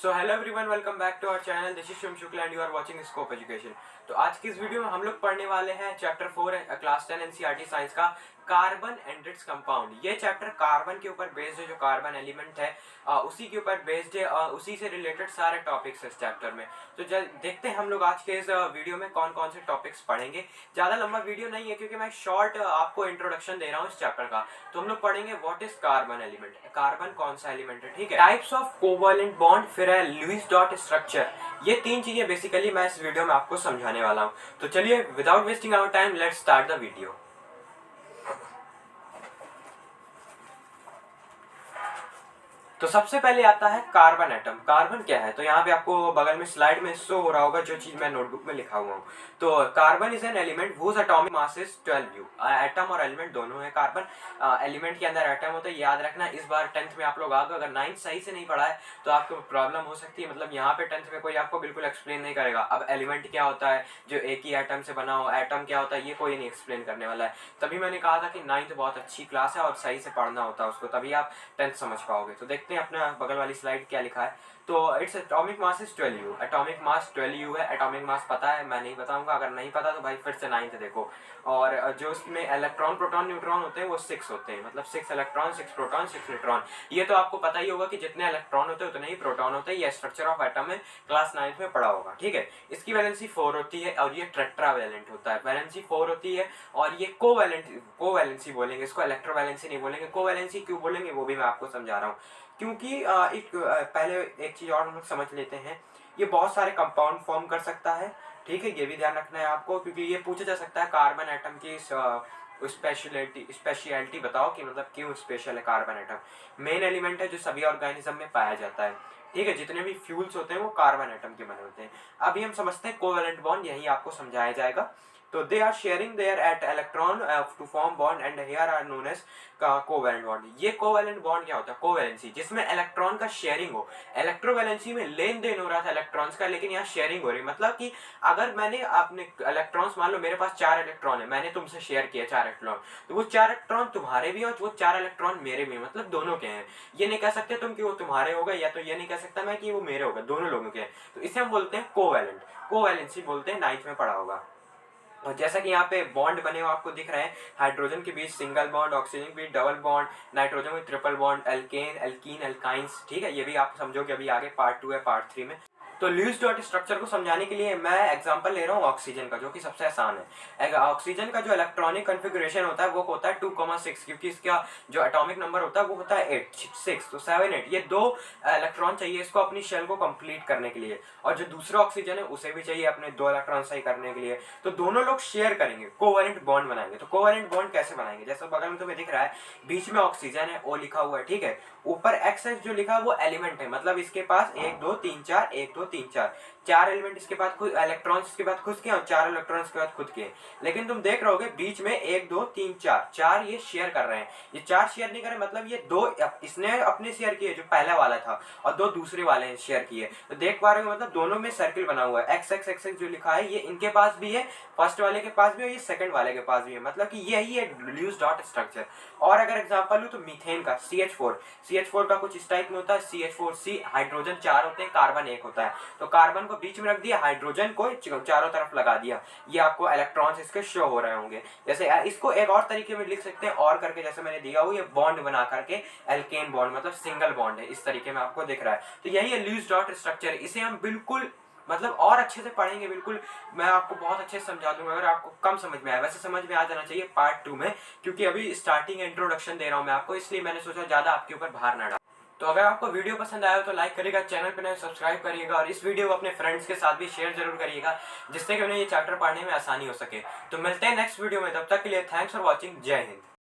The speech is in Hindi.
So hello everyone, welcome back to our channel. This is Shivam Shukla and you are watching scope education. तो आज की इस वीडियो में हम लोग पढ़ने वाले हैं चैप्टर 4 क्लास 10 एनसीईआरटी साइंस का कार्बन एंड इट्स कंपाउंड। ये चैप्टर कार्बन के ऊपर बेस्ड है, जो कार्बन एलिमेंट है उसी के ऊपर बेस्ड है, उसी से रिलेटेड सारे टॉपिक्स है इस चैप्टर में। तो देखते हैं हम लोग आज के इस वीडियो में कौन कौन से टॉपिक्स पढ़ेंगे। ज़्यादा लंबा वीडियो नहीं है क्योंकि मैं शॉर्ट आपको इंट्रोडक्शन दे रहा हूँ इस चैप्टर का। तो हम लोग पढ़ेंगे what is carbon element, carbon कौन सा एलिमेंट है, ठीक है। टाइप्स ऑफ कोवैलेंट बॉन्ड, फिर है लुईस डॉट स्ट्रक्चर। ये तीन चीजें बेसिकली मैं इस वीडियो में आपको समझाने वाला हूँ। तो चलिए without wasting our time let's start the video. तो सबसे पहले आता है कार्बन एटम। कार्बन क्या है, तो यहाँ पे आपको बगल में स्लाइड में शो हो रहा होगा जो चीज मैं नोटबुक में लिखा हुआ हूँ। तो carbon is an element whose atomic mass is 12U। Atom और एलिमेंट दोनों है। कार्बन एलिमेंट के अंदर एटम होता है, याद रखना। इस बार 10th में आप लोग आगे अगर 9th सही से नहीं पढ़ा है तो आपको प्रॉब्लम हो सकती है। मतलब यहाँ पे 10th में कोई आपको बिल्कुल एक्सप्लेन नहीं करेगा। अब एलिमेंट क्या होता है जो एक ही एटम से बना हो, एटम क्या होता है ये कोई नहीं एक्सप्लेन करने वाला है। तभी मैंने कहा था कि 9th बहुत अच्छी क्लास है और सही से पढ़ना होता है उसको, तभी आप 10th समझ पाओगे। तो देखते हैं अपना बगल वाली स्लाइड क्या लिखा है। तो its atomic mass is 12U। Atomic mass 12U है। एटॉमिक मास पता है, मैं नहीं बताऊंगा। अगर नहीं पता तो भाई फिर से 9th देखो। और जो इसमें इलेक्ट्रॉन प्रोटॉन न्यूट्रॉन होते हैं वो 6 होते हैं, मतलब 6 इलेक्ट्रॉन 6 प्रोटॉन 6 न्यूट्रॉन। ये तो आपको पता ही होगा कि जितने इलेक्ट्रॉन होते हैं उतने ही प्रोटॉन होते हैं। ये स्ट्रक्चर ऑफ एटम में क्लास 9th में पढ़ा होगा, ठीक है। इसकी वैलेंसी 4 होती है और ये टेट्रावैलेंट होता है। वैलेंसी 4 होती है और ये कोवैलेंसी बोलेंगे इसको, इलेक्ट्रोवैलेंसी नहीं बोलेंगे। कोवैलेंसी क्यों बोलेंगे वो भी मैं आपको समझा रहा हूँ। क्योंकि पहले एक चीज और हम लोग समझ लेते हैं। ये बहुत सारे कंपाउंड फॉर्म कर सकता है, ठीक है। ये भी ध्यान रखना है आपको, क्योंकि ये पूछा जा सकता है कार्बन एटम की स्पेशलिटी बताओ कि मतलब क्यों स्पेशल है कार्बन एटम। मेन एलिमेंट है जो सभी ऑर्गेनिज्म में पाया जाता है, ठीक है। जितने भी फ्यूल्स होते हैं वो कार्बन एटम के बने होते हैं। अभी हम समझते हैं कोवैलेंट बॉन्ड, यही आपको समझाया जाएगा। तो they are sharing their eight electron to form bond and here are known as covalent bond. ये कोवैलेंट बॉन्ड क्या होता है, कोवैलेंसी, जिसमें इलेक्ट्रॉन का शेयरिंग हो। इलेक्ट्रोवैलेंसी में लेन देन हो रहा था इलेक्ट्रॉन्स का, लेकिन यहाँ शेयरिंग हो रही है। मतलब कि अगर मैंने अपने इलेक्ट्रॉन्स, मान लो मेरे पास 4 इलेक्ट्रॉन है, मैंने तुमसे शेयर किया 4 इलेक्ट्रॉन, तो वो 4 इलेक्ट्रॉन तुम्हारे भी और वो 4 इलेक्ट्रॉन मेरे भी, मतलब दोनों के हैं। ये नहीं कह सकते तुम कि वो तुम्हारे हो गए, या तो ये नहीं कह सकता मैं कि वो मेरे हो गए, दोनों लोगों के हैं। तो इसे हम बोलते हैं कोवैलेंट, कोवैलेंसी बोलते हैं। 9th में पढ़ा होगा। और जैसा कि यहाँ पे बॉन्ड बने हुए आपको दिख रहे हैं, हाइड्रोजन के बीच सिंगल बॉन्ड, ऑक्सीजन के बीच डबल बॉन्ड, नाइट्रोजन में triple bond, alkane alkene alkynes, ठीक है। ये भी आप समझोगे अभी आगे पार्ट 2 है, पार्ट 3 में। तो लुईस डॉट स्ट्रक्चर को समझाने के लिए मैं एग्जांपल ले रहा हूँ ऑक्सीजन का, जो कि सबसे आसान है। ऑक्सीजन का जो इलेक्ट्रॉनिक कॉन्फ़िगरेशन होता है वो होता है 2,6, क्योंकि इसका जो एटॉमिक नंबर होता है वो होता है 6, तो 7 8। ये 2 इलेक्ट्रॉन चाहिए इसको अपनी शेल को कंप्लीट करने के लिए, और जो दूसरा ऑक्सीजन है उसे भी चाहिए अपने 2 इलेक्ट्रॉन सही करने के लिए। तो दोनों लोग शेयर करेंगे, कोवैलेंट बॉन्ड बनाएंगे। तो कोवैलेंट बॉन्ड कैसे बनाएंगे, जैसे बगल में तुम्हें दिख रहा है, बीच में ऑक्सीजन है, ओ लिखा हुआ है, ठीक है। ऊपर XX जो लिखा है वो एलिमेंट है, मतलब इसके पास 1 2 3 4 1 2 3 4 एलिमेंट इसके बाद खुद इलेक्ट्रॉन्स इसके बाद खुद के और 4 इलेक्ट्रॉन्स के बाद खुद के। लेकिन तुम देख रहोगे बीच में 1 2 3 4 ये शेयर कर रहे हैं। ये 4 शेयर नहीं कर रहे, मतलब ये 2 इसने अपने शेयर किए जो पहला वाला था, और 2 दूसरे वाले ने शेयर किए। तो देख पा रहे हो, मतलब दोनों में सर्किल बना हुआ है। XX जो लिखा है ये इनके पास भी है, फर्स्ट वाले के पास भी है, ये सेकंड वाले के पास भी है, मतलब कि यही है लुईस डॉट स्ट्रक्चर। और अगर एग्जांपल लूं तो मीथेन का CH4 का कुछ इस टाइप में होता है। CH4C, हाइड्रोजन 4 होते हैं, कार्बन 1 होता है। तो कार्बन को बीच में रख दिया, हाइड्रोजन को चारों तरफ लगा दिया। ये आपको इलेक्ट्रॉन्स इसके शो हो रहे होंगे। जैसे इसको एक और तरीके में लिख सकते हैं, और करके जैसे मैंने दिया हुआ, ये बॉन्ड बना करके एल्केन बॉन्ड, मतलब सिंगल बॉन्ड है, इस तरीके में आपको दिख रहा है। तो यही है लुईस डॉट स्ट्रक्चर। इसे हम बिल्कुल मतलब और अच्छे से पढ़ेंगे, बिल्कुल मैं आपको बहुत अच्छे से समझा दूंगा। अगर आपको कम समझ में आया, वैसे समझ में आ जाना चाहिए पार्ट 2 में, क्योंकि अभी स्टार्टिंग इंट्रोडक्शन दे रहा हूं मैं आपको, इसलिए मैंने सोचा ज्यादा आपके ऊपर भार ना डाल। तो अगर आपको वीडियो पसंद आया हो तो लाइक करिएगा, चैनल पर नए सब्सक्राइब करिएगा, और इस वीडियो को अपने फ्रेंड्स के साथ भी शेयर जरूर करिएगा, जिससे कि उन्हें ये चैप्टर पढ़ने में आसानी हो सके। तो मिलते हैं नेक्स्ट वीडियो में, तब तक के लिए थैंक्स फॉर वॉचिंग। जय हिंद।